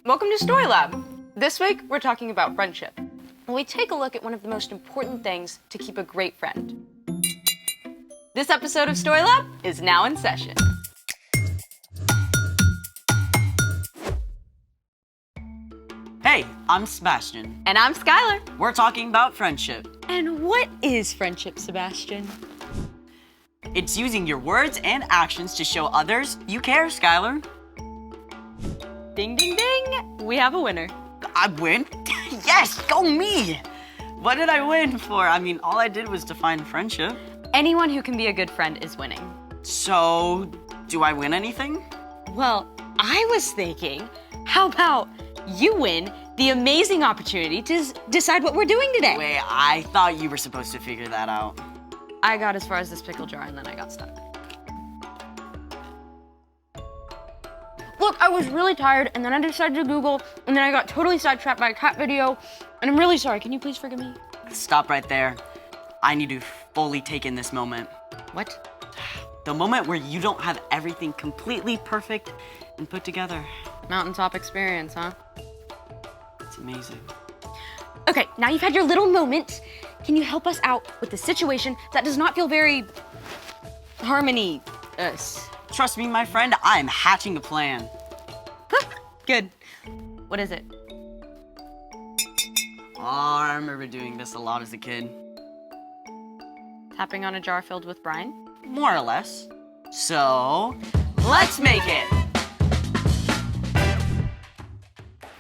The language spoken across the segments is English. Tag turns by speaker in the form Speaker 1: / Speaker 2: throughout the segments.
Speaker 1: Welcome to Story Lab. This week, we're talking about friendship. And we take a look at one of the most important things to keep a great friend. This episode of Story Lab is now in session.
Speaker 2: Hey, I'm Sebastian.
Speaker 1: And I'm Skylar.
Speaker 2: We're talking about friendship.
Speaker 1: And what is friendship, Sebastian?
Speaker 2: It's using your words and actions to show others you care, Skylar.
Speaker 1: Ding, ding, ding! We have a winner.
Speaker 2: I win? Yes, go me! What did I win for? I mean, all I did was define friendship.
Speaker 1: Anyone who can be a good friend is winning.
Speaker 2: So, do I win anything?
Speaker 1: Well, I was thinking, how about you win the amazing opportunity to decide what we're doing today?
Speaker 2: Wait, I thought you were supposed to figure that out.
Speaker 1: I got as far as this pickle jar and then I got stuck. Look, I was really tired and then I decided to Google and then I got totally sidetracked by a cat video and I'm really sorry. Can you please forgive me?
Speaker 2: Stop right there. I need to fully take in this moment.
Speaker 1: What?
Speaker 2: The moment where you don't have everything completely perfect and put together.
Speaker 1: Mountaintop experience, huh?
Speaker 2: It's amazing.
Speaker 1: Okay, now you've had your little moment. Can you help us out with the situation that does not feel very harmony-ous?
Speaker 2: Trust me, my friend, I am hatching a plan.
Speaker 1: Good. What is it?
Speaker 2: Oh, I remember doing this a lot as a kid.
Speaker 1: Tapping on a jar filled with brine?
Speaker 2: More or less. So, let's make it!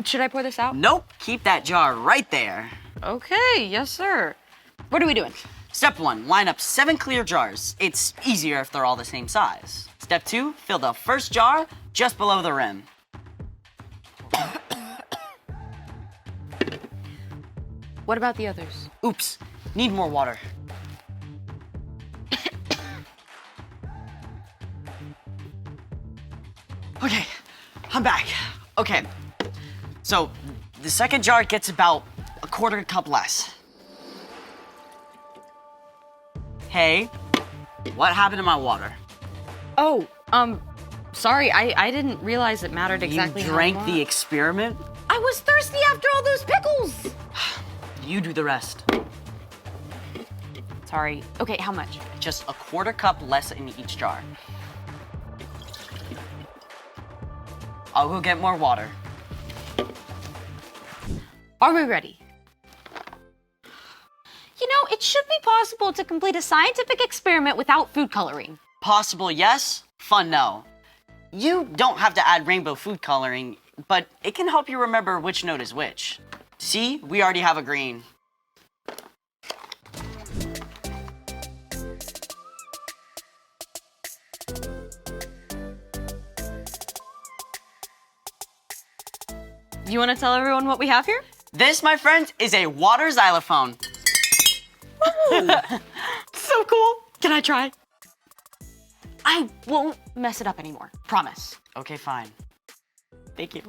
Speaker 1: Should I pour this out?
Speaker 2: Nope, keep that jar right there.
Speaker 1: Okay, yes, sir. What are we doing?
Speaker 2: Step 1, line up 7 clear jars. It's easier if they're all the same size. Step 2, fill the first jar just below the rim.
Speaker 1: What about the others?
Speaker 2: Oops, need more water. Okay, I'm back. Okay, so the second jar gets about a quarter cup less. Hey, what happened to my water?
Speaker 1: Oh, sorry, I didn't realize it mattered exactly
Speaker 2: You drank
Speaker 1: how much.
Speaker 2: the experiment?
Speaker 1: I was thirsty after all those pickles!
Speaker 2: You do the rest.
Speaker 1: Sorry. Okay, how much?
Speaker 2: Just a quarter cup less in each jar. I'll go get more water.
Speaker 1: Are we ready? You know, it should be possible to complete a scientific experiment without food coloring.
Speaker 2: Possible, yes. Fun, no. You don't have to add rainbow food coloring, but it can help you remember which note is which. See, we already have a green.
Speaker 1: You want to tell everyone what we have here?
Speaker 2: This, my friends, is a water xylophone.
Speaker 1: So cool. Can I try? I won't mess it up anymore. Promise.
Speaker 2: Okay, fine. Thank you.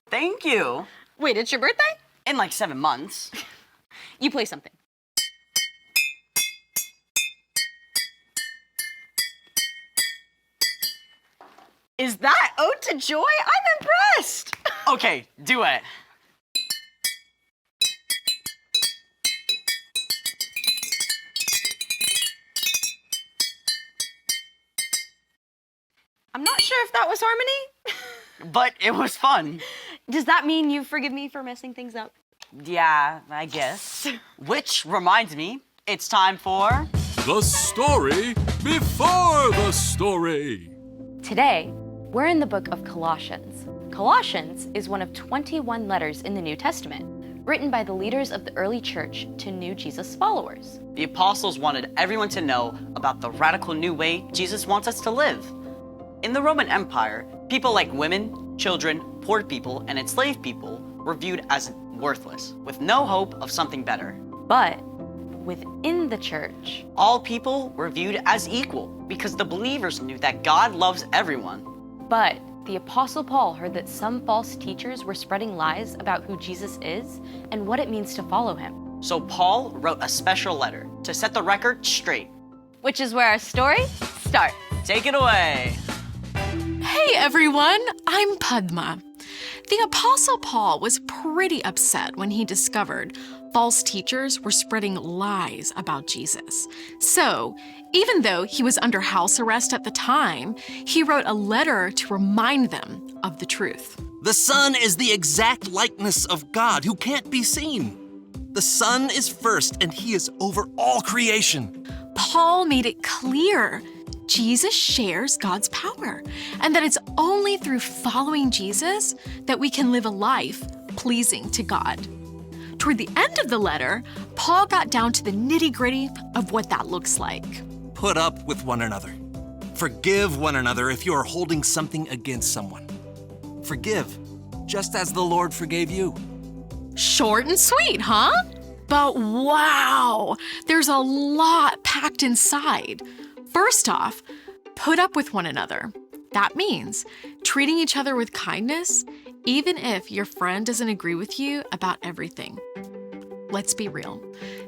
Speaker 2: Thank you.
Speaker 1: Wait, it's your birthday?
Speaker 2: In like 7 months.
Speaker 1: You play something. Is that Ode to Joy? I'm impressed.
Speaker 2: Okay, do it.
Speaker 1: I'm not sure if that was harmony.
Speaker 2: But it was fun.
Speaker 1: Does that mean you forgive me for messing things up?
Speaker 2: Yeah, I guess. Which reminds me, it's time for...
Speaker 3: The story before the story.
Speaker 1: Today, we're in the book of Colossians. Colossians is one of 21 letters in the New Testament, written by the leaders of the early church to new Jesus followers.
Speaker 2: The apostles wanted everyone to know about the radical new way Jesus wants us to live. In the Roman Empire, people like women, children, poor people, and enslaved people were viewed as worthless, with no hope of something better.
Speaker 1: But within the church,
Speaker 2: all people were viewed as equal because the believers knew that God loves everyone.
Speaker 1: But the Apostle Paul heard that some false teachers were spreading lies about who Jesus is and what it means to follow him.
Speaker 2: So Paul wrote a special letter to set the record straight.
Speaker 1: Which is where our story starts.
Speaker 2: Take it away.
Speaker 4: Hey everyone, I'm Padma. The Apostle Paul was pretty upset when he discovered false teachers were spreading lies about Jesus. So, even though he was under house arrest at the time, he wrote a letter to remind them of the truth.
Speaker 5: The Son is the exact likeness of God who can't be seen. The Son is first, and he is over all creation.
Speaker 4: Paul made it clear Jesus shares God's power, and that it's only through following Jesus that we can live a life pleasing to God. Toward the end of the letter, Paul got down to the nitty-gritty of what that looks like.
Speaker 5: Put up with one another. Forgive one another if you are holding something against someone. Forgive, just as the Lord forgave you.
Speaker 4: Short and sweet, huh? But wow, there's a lot packed inside. First off, put up with one another. That means treating each other with kindness, even if your friend doesn't agree with you about everything. Let's be real.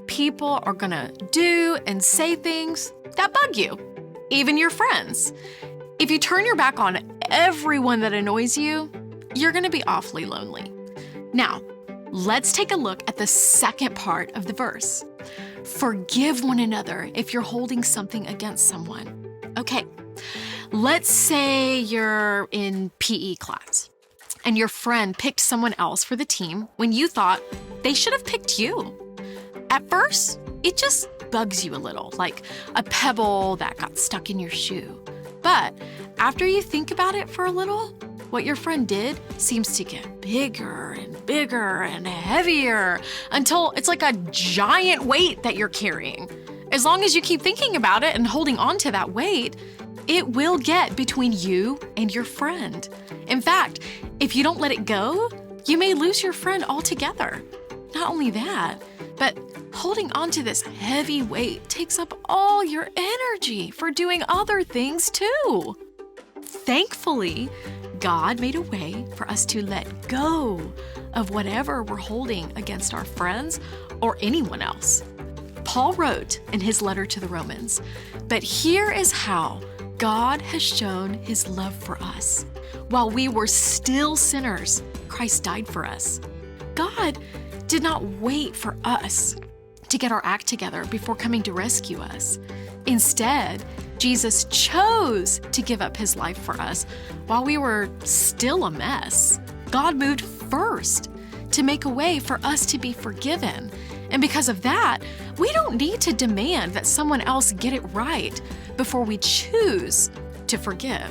Speaker 4: People are gonna do and say things that bug you, even your friends. If you turn your back on everyone that annoys you, you're gonna be awfully lonely. Now, let's take a look at the second part of the verse. Forgive one another if you're holding something against someone. Okay, let's say you're in PE class and your friend picked someone else for the team when you thought they should have picked you. At first, it just bugs you a little, like a pebble that got stuck in your shoe. But after you think about it for a little, what your friend did seems to get bigger and heavier until it's like a giant weight that you're carrying. As long as you keep thinking about it and holding on to that weight, it will get between you and your friend. In fact, if you don't let it go, you may lose your friend altogether. Not only that, but holding on to this heavy weight takes up all your energy for doing other things too. Thankfully, God made a way for us to let go of whatever we're holding against our friends or anyone else. Paul wrote in his letter to the Romans, "But here is how God has shown his love for us. While we were still sinners, Christ died for us." God did not wait for us to get our act together before coming to rescue us. Instead, Jesus chose to give up his life for us while we were still a mess. God moved first to make a way for us to be forgiven. And because of that, we don't need to demand that someone else get it right before we choose to forgive.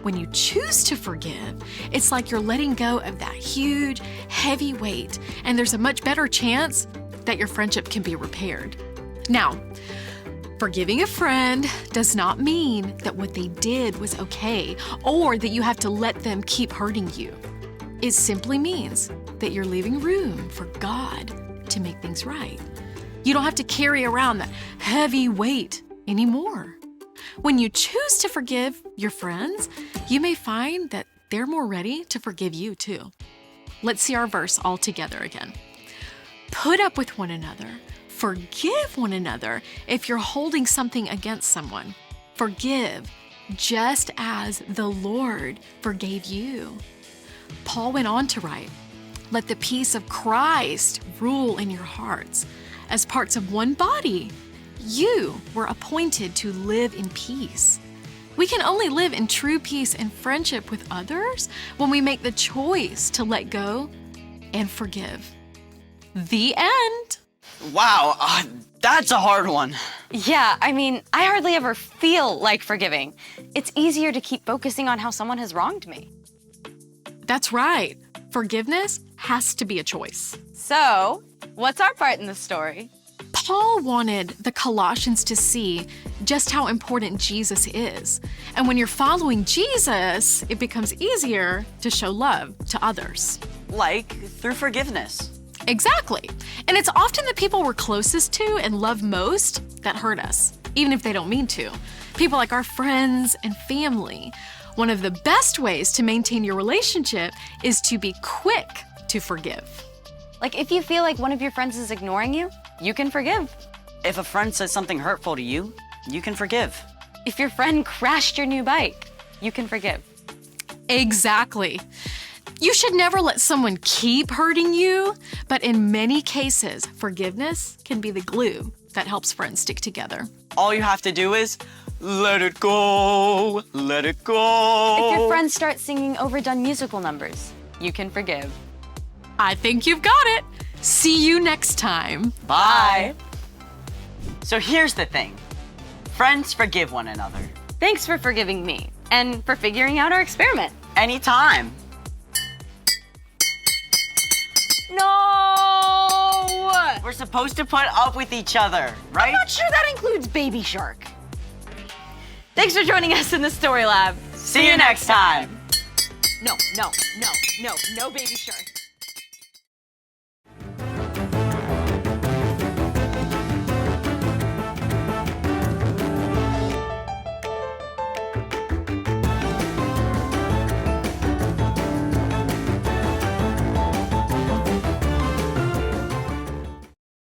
Speaker 4: When you choose to forgive, it's like you're letting go of that huge, heavy weight, and there's a much better chance that your friendship can be repaired. Now, forgiving a friend does not mean that what they did was okay or that you have to let them keep hurting you. It simply means that you're leaving room for God to make things right. You don't have to carry around that heavy weight anymore. When you choose to forgive your friends, you may find that they're more ready to forgive you too. Let's see our verse all together again. Put up with one another. Forgive one another if you're holding something against someone. Forgive just as the Lord forgave you. Paul went on to write, "Let the peace of Christ rule in your hearts. As parts of one body, you were appointed to live in peace." We can only live in true peace and friendship with others when we make the choice to let go and forgive. The end.
Speaker 2: Wow, that's a hard one.
Speaker 1: Yeah, I mean, I hardly ever feel like forgiving. It's easier to keep focusing on how someone has wronged me.
Speaker 4: That's right. Forgiveness has to be a choice.
Speaker 1: So, what's our part in the story?
Speaker 4: Paul wanted the Colossians to see just how important Jesus is. And when you're following Jesus, it becomes easier to show love to others.
Speaker 2: Like through forgiveness.
Speaker 4: Exactly. And it's often the people we're closest to and love most that hurt us, even if they don't mean to. People like our friends and family. One of the best ways to maintain your relationship is to be quick to forgive.
Speaker 1: Like if you feel like one of your friends is ignoring you, you can forgive.
Speaker 2: If a friend says something hurtful to you, you can forgive.
Speaker 1: If your friend crashed your new bike, you can forgive.
Speaker 4: Exactly. You should never let someone keep hurting you, but in many cases, forgiveness can be the glue that helps friends stick together.
Speaker 2: All you have to do is let it go, let it go.
Speaker 1: If your friends start singing overdone musical numbers, you can forgive.
Speaker 4: I think you've got it. See you next time.
Speaker 2: Bye. So here's the thing. Friends forgive one another.
Speaker 1: Thanks for forgiving me and for figuring out our experiment.
Speaker 2: Anytime.
Speaker 1: No!
Speaker 2: We're supposed to put up with each other, right?
Speaker 1: I'm not sure that includes Baby Shark. Thanks for joining us in the Story Lab.
Speaker 2: See you next time.
Speaker 1: No Baby Shark.